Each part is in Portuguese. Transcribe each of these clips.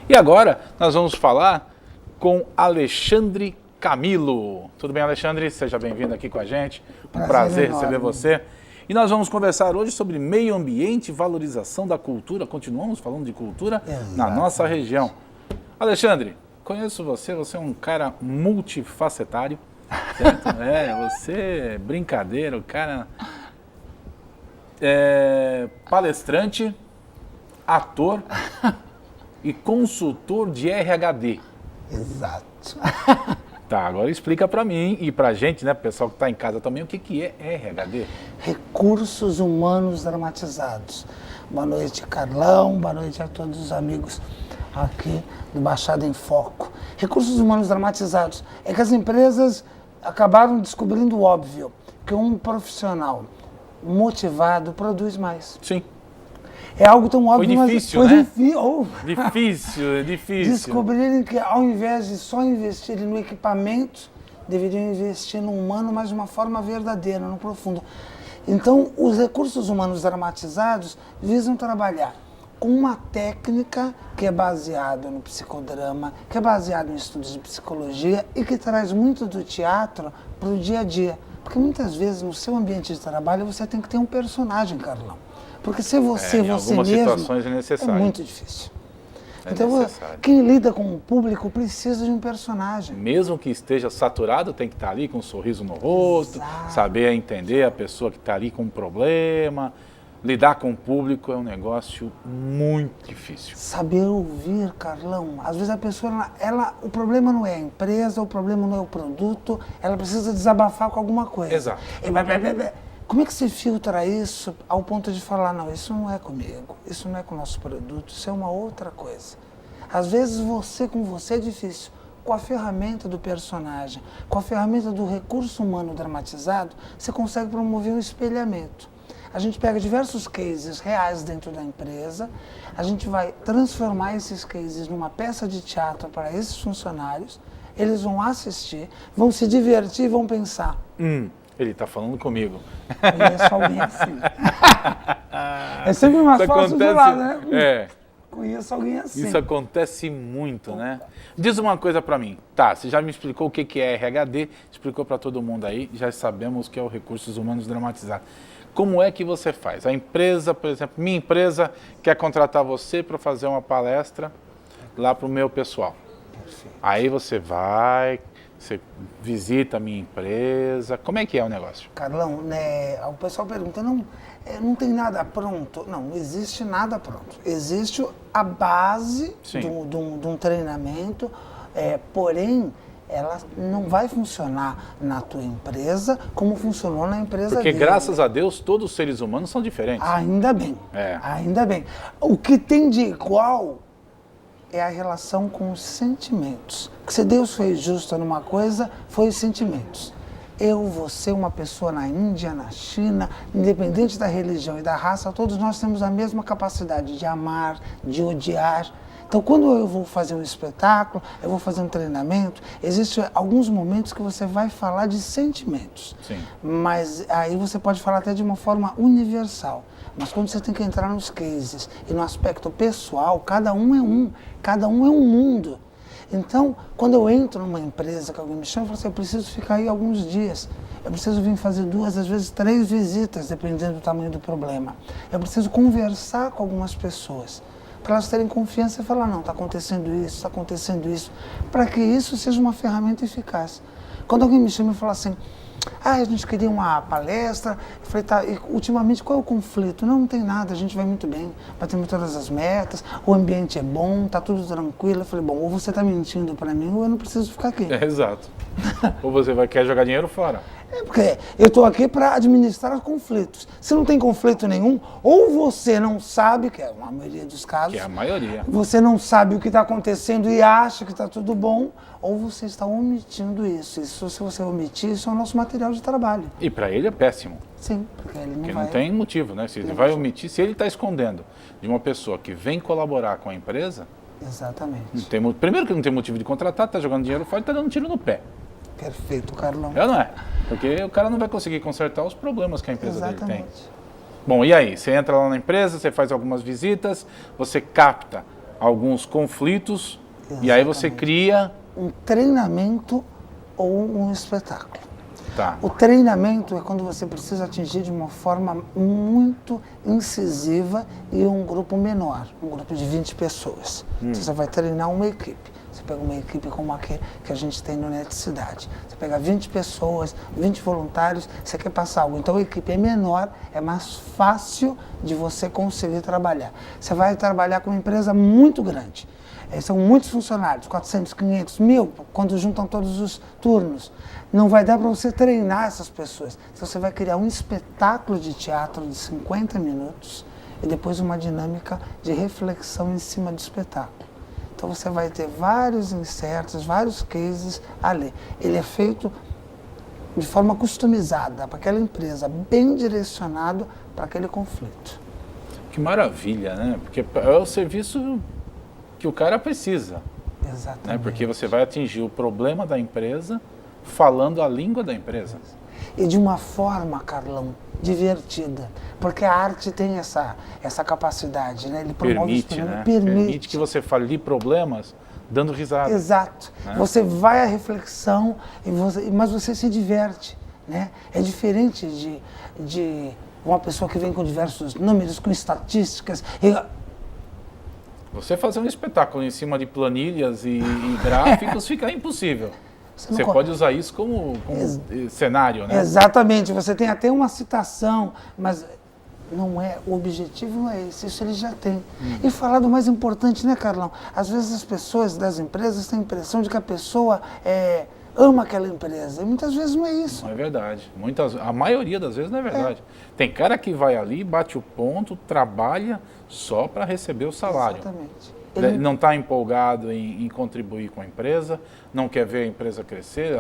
E agora nós vamos falar com Alexandre Camilo. Tudo bem, Alexandre? Seja bem-vindo aqui com a gente. Um prazer receber você. E nós vamos conversar hoje sobre meio ambiente e valorização da cultura. Continuamos falando de cultura na nossa região. Alexandre, conheço você, você é um cara multifacetário, certo? Você é brincadeira, o cara é palestrante, ator e consultor de RHD. Exato. Tá, agora explica para mim e pra gente, né, pro pessoal que tá em casa também, o que é RHD? Recursos Humanos Dramatizados. Boa noite, Carlão, boa noite a todos os amigos aqui do Baixada em Foco. Recursos Humanos Dramatizados. É que as empresas acabaram descobrindo o óbvio, que um profissional motivado produz mais. Sim. É algo tão óbvio, Foi difícil, mas né? Difícil. Descobrirem que ao invés de só investirem no equipamento, deveriam investir no humano, mas de uma forma verdadeira, no profundo. Então, os recursos humanos dramatizados visam trabalhar com uma técnica que é baseada no psicodrama, que é baseada em estudos de psicologia e que traz muito do teatro para o dia a dia. Porque muitas vezes no seu ambiente de trabalho você tem que ter um personagem, Carlão. Porque ser você em você algumas mesmo situações é necessário. é muito difícil. É Então, necessário. quem lida com o público precisa de um personagem. Mesmo que esteja saturado, tem que estar ali com um sorriso no rosto, Exato. saber entender a pessoa que está ali com um problema. Lidar com o público é um negócio muito difícil. Saber ouvir, Carlão. Às vezes a pessoa, o problema não é a empresa, o problema não é o produto, ela precisa desabafar com alguma coisa. Exato. Como é que você filtra isso ao ponto de falar, não, isso não é comigo, isso não é com o nosso produto, isso é uma outra coisa. Às vezes você com você é difícil. Com a ferramenta do personagem, com a ferramenta do recurso humano dramatizado, você consegue promover um espelhamento. A gente pega diversos cases reais dentro da empresa, a gente vai transformar esses cases numa peça de teatro para esses funcionários, eles vão assistir, vão se divertir e vão pensar. Ele está falando comigo. Conheço alguém assim. É sempre mais fácil de lá, né? Conheço alguém assim. Isso acontece muito, né? Diz uma coisa para mim. Tá, você já me explicou o que é RHD, explicou para todo mundo aí, já sabemos o que é o Recursos Humanos Dramatizados. Como é que você faz? A empresa, por exemplo, minha empresa quer contratar você para fazer uma palestra lá para o meu pessoal. Perfeito. Aí você vai, você visita a minha empresa. Como é que é o negócio? Carlão, né, o pessoal pergunta, não tem nada pronto. Não existe nada pronto. Existe a base de um treinamento, porém, ela não vai funcionar na tua empresa como funcionou na empresa Porque dele. graças a Deus todos os seres humanos são diferentes. Ainda bem, ainda bem. O que tem de igual é a relação com os sentimentos. Porque se Deus foi justo numa coisa, foi os sentimentos. Eu, você, uma pessoa na Índia, na China, independente da religião e da raça, todos nós temos a mesma capacidade de amar, de odiar. Então, quando eu vou fazer um espetáculo, eu vou fazer um treinamento, existem alguns momentos que você vai falar de sentimentos. Sim. Mas aí você pode falar até de uma forma universal. Mas quando você tem que entrar nos cases e no aspecto pessoal, cada um é um mundo. Então, quando eu entro numa empresa que alguém me chama, eu falo assim, eu preciso ficar aí alguns dias. Eu preciso vir fazer 2, às vezes 3 visitas, dependendo do tamanho do problema. Eu preciso conversar com algumas pessoas, para elas terem confiança e falar, não, está acontecendo isso, para que isso seja uma ferramenta eficaz. Quando alguém me chama e fala assim, a gente queria uma palestra, eu falei, tá, e ultimamente qual é o conflito? Não tem nada, a gente vai muito bem, batemos todas as metas, o ambiente é bom, está tudo tranquilo. Eu falei, bom, ou você está mentindo para mim ou eu não preciso ficar aqui. Exato. Ou você quer jogar dinheiro fora. Porque eu estou aqui para administrar conflitos. Se não tem conflito nenhum, ou você não sabe, que é a maioria dos casos, Que é a maioria. você não sabe o que está acontecendo e acha que está tudo bom, ou você está omitindo isso. Isso, se você omitir, isso é o nosso material de trabalho. E para ele é péssimo. Sim, porque ele não Porque vai... não tem motivo, né? Se ele vai omitir, se ele está escondendo de uma pessoa que vem colaborar com a empresa, Exatamente. primeiro que não tem motivo de contratar, está jogando dinheiro fora e está dando tiro no pé. Perfeito, Carlão. É ou não é? Porque o cara não vai conseguir consertar os problemas que a empresa dele tem. Exatamente. Bom, e aí? Você entra lá na empresa, você faz algumas visitas, você capta alguns conflitos, e aí você cria... um treinamento ou um espetáculo. Tá. O treinamento é quando você precisa atingir de uma forma muito incisiva e um grupo menor, um grupo de 20 pessoas. Você vai treinar uma equipe. Você pega uma equipe como a que a gente tem no Net Cidade. Você pega 20 pessoas, 20 voluntários, você quer passar algo. Então a equipe é menor, é mais fácil de você conseguir trabalhar. Você vai trabalhar com uma empresa muito grande. São muitos funcionários, 400, 500, 1000, quando juntam todos os turnos. Não vai dar para você treinar essas pessoas. Então você vai criar um espetáculo de teatro de 50 minutos e depois uma dinâmica de reflexão em cima do espetáculo. Então você vai ter vários insertos, vários cases ali. Ele é feito de forma customizada para aquela empresa, bem direcionado para aquele conflito. Que maravilha, né? Porque é o serviço que o cara precisa. Exatamente. Né? Porque você vai atingir o problema da empresa falando a língua da empresa. E de uma forma, Carlão, divertida. Porque a arte tem essa capacidade, né? Ele promove permite que você fale problemas dando risada. Exato. Né? Você vai à reflexão, mas você se diverte. Né? É diferente de uma pessoa que vem com diversos números, com estatísticas. Você fazer um espetáculo em cima de planilhas e gráficos fica impossível. Você pode usar isso como cenário, né? Exatamente. Você tem até uma citação, mas não é, o objetivo não é esse, isso ele já tem. E falar do mais importante, né, Carlão? Às vezes as pessoas das empresas têm a impressão de que a pessoa ama aquela empresa, e muitas vezes não é isso. Não é verdade. A maioria das vezes não é verdade. Tem cara que vai ali, bate o ponto, trabalha só para receber o salário. Exatamente. Ele não está empolgado em contribuir com a empresa, não quer ver a empresa crescer.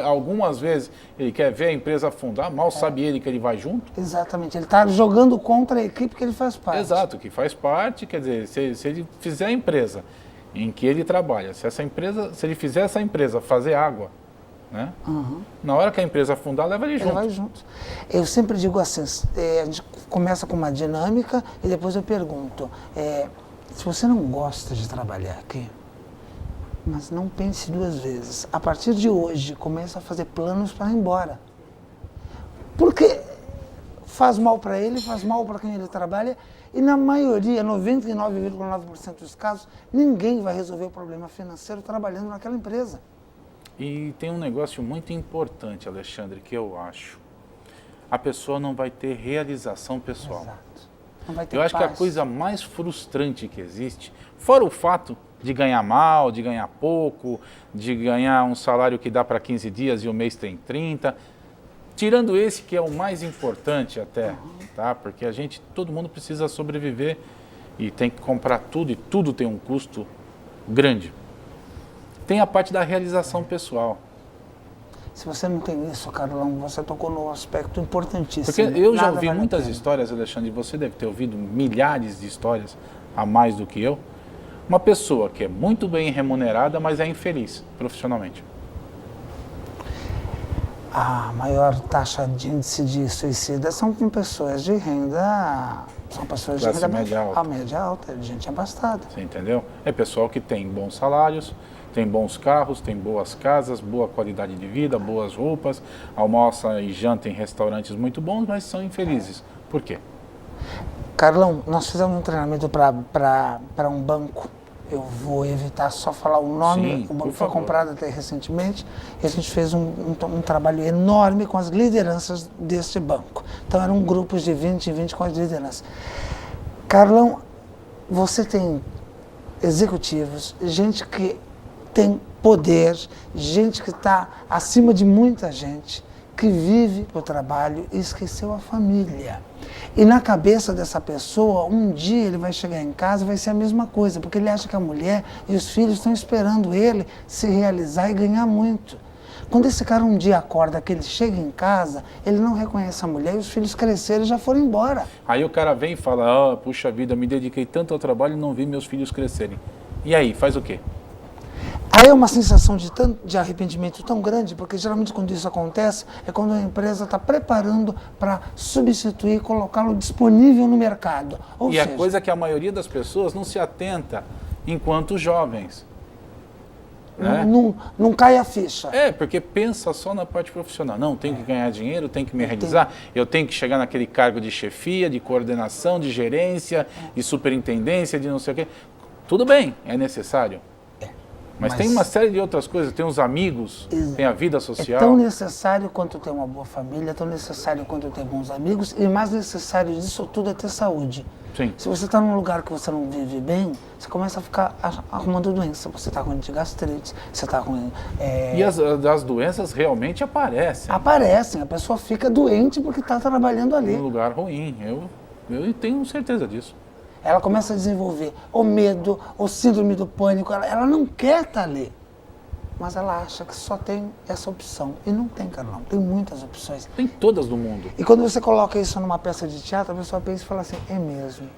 Algumas vezes ele quer ver a empresa afundar, mal sabe ele que ele vai junto. Exatamente, ele está jogando contra a equipe que ele faz parte. Exato, que faz parte, quer dizer, se ele fizer a empresa em que ele trabalha, se ele fizer essa empresa fazer água, né? Na hora que a empresa afundar, leva ele junto. Vai junto. Eu sempre digo assim, a gente começa com uma dinâmica e depois eu pergunto, se você não gosta de trabalhar aqui, mas não pense duas vezes. A partir de hoje, comece a fazer planos para ir embora. Porque faz mal para ele, faz mal para quem ele trabalha, e na maioria, 99,9% dos casos, ninguém vai resolver o problema financeiro trabalhando naquela empresa. E tem um negócio muito importante, Alexandre, que eu acho. A pessoa não vai ter realização pessoal. Exato. Não vai ter Eu acho paz. que a coisa mais frustrante que existe, fora o fato de ganhar mal, de ganhar pouco, de ganhar um salário que dá para 15 dias e o mês tem 30, tirando esse que é o mais importante até, tá? Porque todo mundo precisa sobreviver e tem que comprar tudo e tudo tem um custo grande. Tem a parte da realização pessoal. Se você não tem isso, Carlão, você tocou no aspecto importantíssimo. Porque eu já ouvi vale muitas histórias, Alexandre, e você deve ter ouvido milhares de histórias a mais do que eu. Uma pessoa que é muito bem remunerada, mas é infeliz profissionalmente. A maior taxa de índice de suicídio são com pessoas de renda... São pessoas Classe de renda média alta. média alta, de gente abastada. Você entendeu? É pessoal que tem bons salários, tem bons carros, tem boas casas, boa qualidade de vida, boas roupas, almoça e janta em restaurantes muito bons, mas são infelizes. Por quê? Carlão, nós fizemos um treinamento para um banco. Eu vou evitar só falar o nome. Sim, o banco por foi favor. comprado até recentemente e a gente fez um trabalho enorme com as lideranças deste banco. Então eram grupos de 20 em 20 com as lideranças. Carlão, você tem executivos, gente que tem poder, gente que está acima de muita gente, que vive para o trabalho e esqueceu a família. E na cabeça dessa pessoa, um dia ele vai chegar em casa e vai ser a mesma coisa, porque ele acha que a mulher e os filhos estão esperando ele se realizar e ganhar muito. Quando esse cara um dia acorda, que ele chega em casa, ele não reconhece a mulher e os filhos cresceram e já foram embora. Aí o cara vem e fala, puxa vida, me dediquei tanto ao trabalho e não vi meus filhos crescerem. E aí, faz o quê? Aí é uma sensação de arrependimento tão grande, porque geralmente quando isso acontece, é quando a empresa está preparando para substituir e colocá-lo disponível no mercado. Ou E seja, a coisa que a maioria das pessoas não se atenta enquanto jovens. Né? Não cai a ficha. Porque pensa só na parte profissional. Não, tenho que ganhar dinheiro, tenho que me realizar, eu tenho que chegar naquele cargo de chefia, de coordenação, de gerência, de superintendência, de não sei o quê. Tudo bem, é necessário. Mas tem uma série de outras coisas, tem os amigos, tem a vida social. É tão necessário quanto ter uma boa família, é tão necessário quanto ter bons amigos, e mais necessário disso tudo é ter saúde. Sim. Se você está num lugar que você não vive bem, você começa a ficar arrumando doença. Você está com gastrite, você está com... E as doenças realmente aparecem. Aparecem, a pessoa fica doente porque está trabalhando ali. Num lugar ruim, eu tenho certeza disso. Ela começa a desenvolver o medo, o síndrome do pânico, ela não quer estar ali. Mas ela acha que só tem essa opção. E não tem, cara, não. Tem muitas opções. Tem todas no mundo. E quando você coloca isso numa peça de teatro, a pessoa pensa e fala assim, é mesmo.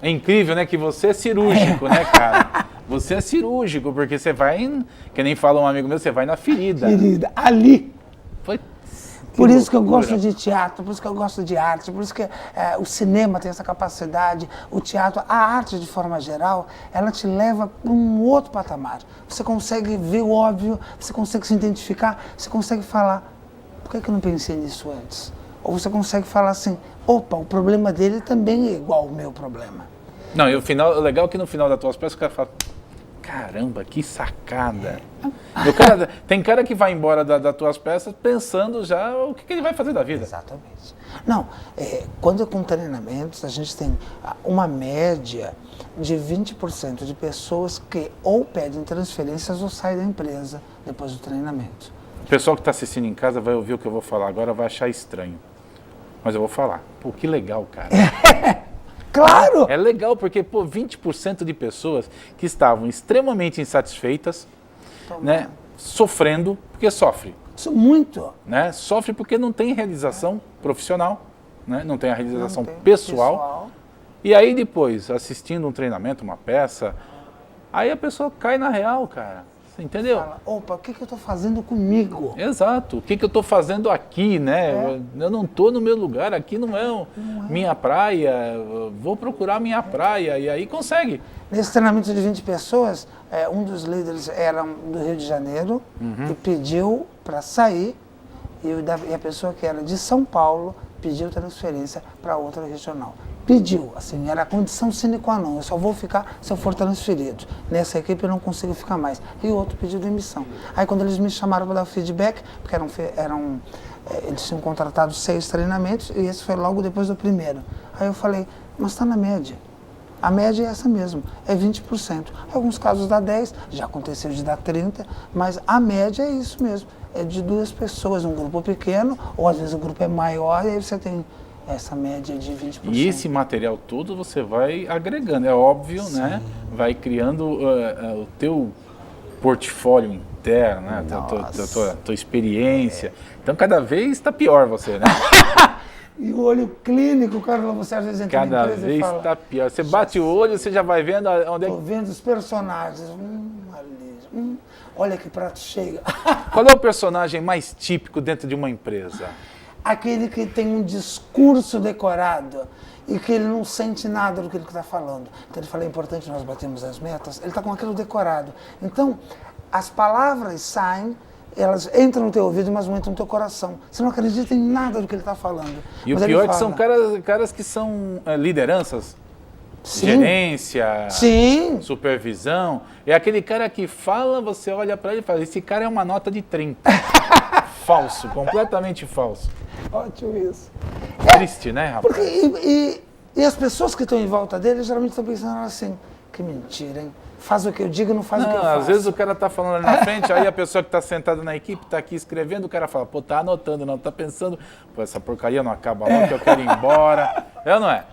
É incrível, né, que você é cirúrgico, né, cara? Você é cirúrgico, porque você vai, que nem fala um amigo meu, você vai na ferida. Ferida, ali. Foi... Por isso que eu gosto de teatro, por isso que eu gosto de arte, por isso que o cinema tem essa capacidade, o teatro, a arte de forma geral, ela te leva para um outro patamar. Você consegue ver o óbvio, você consegue se identificar, você consegue falar, por que eu não pensei nisso antes? Ou você consegue falar assim, opa, o problema dele também é igual ao meu problema. Não, e o legal é que no final das tuas peças o cara fala, caramba, que sacada. Tem cara que vai embora das tuas peças pensando já o que ele vai fazer da vida. Exatamente. Não, quando é com treinamentos, a gente tem uma média de 20% de pessoas que ou pedem transferências ou saem da empresa depois do treinamento. O pessoal que está assistindo em casa vai ouvir o que eu vou falar agora, vai achar estranho. Mas eu vou falar. Pô, que legal, cara. Claro! É legal porque, 20% de pessoas que estavam extremamente insatisfeitas, né, sofrendo, porque sofre. Isso muito. Né? Sofre porque não tem realização profissional, né? Não tem a realização pessoal. E aí depois, assistindo um treinamento, uma peça, aí a pessoa cai na real, cara. Você entendeu? Fala, opa, o que eu estou fazendo comigo? Exato. O que eu estou fazendo aqui, né? Eu não estou no meu lugar, aqui não é minha praia, vou procurar minha praia, e aí consegue. Nesse treinamento de 20 pessoas, um dos líderes era do Rio de Janeiro e pediu para sair, e a pessoa que era de São Paulo pediu transferência para outra regional. Pediu, assim, era a condição sine qua non, eu só vou ficar se eu for transferido. Nessa equipe eu não consigo ficar mais. E o outro pediu demissão. Aí quando eles me chamaram para dar o feedback, porque eles tinham contratado 6 treinamentos e esse foi logo depois do primeiro. Aí eu falei, mas está na média. A média é essa mesmo, é 20%. Em alguns casos dá 10%, já aconteceu de dar 30%, mas a média é isso mesmo. É de 2 pessoas, um grupo pequeno, ou às vezes o grupo é maior, e aí você tem essa média de 20%. E esse material todo você vai agregando, é óbvio, sim, né? Vai criando o teu portfólio interno, né? Tua experiência. Então cada vez está pior você, né? E o olho clínico, Carlos, você às vezes entra cada na empresa e fala... Cada vez está pior. Você bate o olho, você já vai vendo onde é que... Estou vendo os personagens. Olha que prato cheio. Qual é o personagem mais típico dentro de uma empresa? Aquele que tem um discurso decorado e que ele não sente nada do que ele está falando. Então ele fala, é importante nós batermos as metas, ele está com aquilo decorado. Então, as palavras saem, elas entram no teu ouvido, mas não entram no teu coração. Você não acredita em nada do que ele está falando. E mas o pior é que são caras que são lideranças. Sim. Gerência, sim, supervisão. É aquele cara que fala, você olha para ele e fala, esse cara é uma nota de 30. Falso, completamente falso. Ótimo isso. Triste, né, rapaz? Porque, e as pessoas que estão em volta dele geralmente estão pensando assim, que mentira, hein? Faz o que eu digo, não faz o que eu faço. Às vezes o cara tá falando ali na frente, aí a pessoa que tá sentada na equipe tá aqui escrevendo, o cara fala, pô, tá anotando, não, tá pensando, pô, essa porcaria não acaba logo, que eu quero ir embora. É ou não é?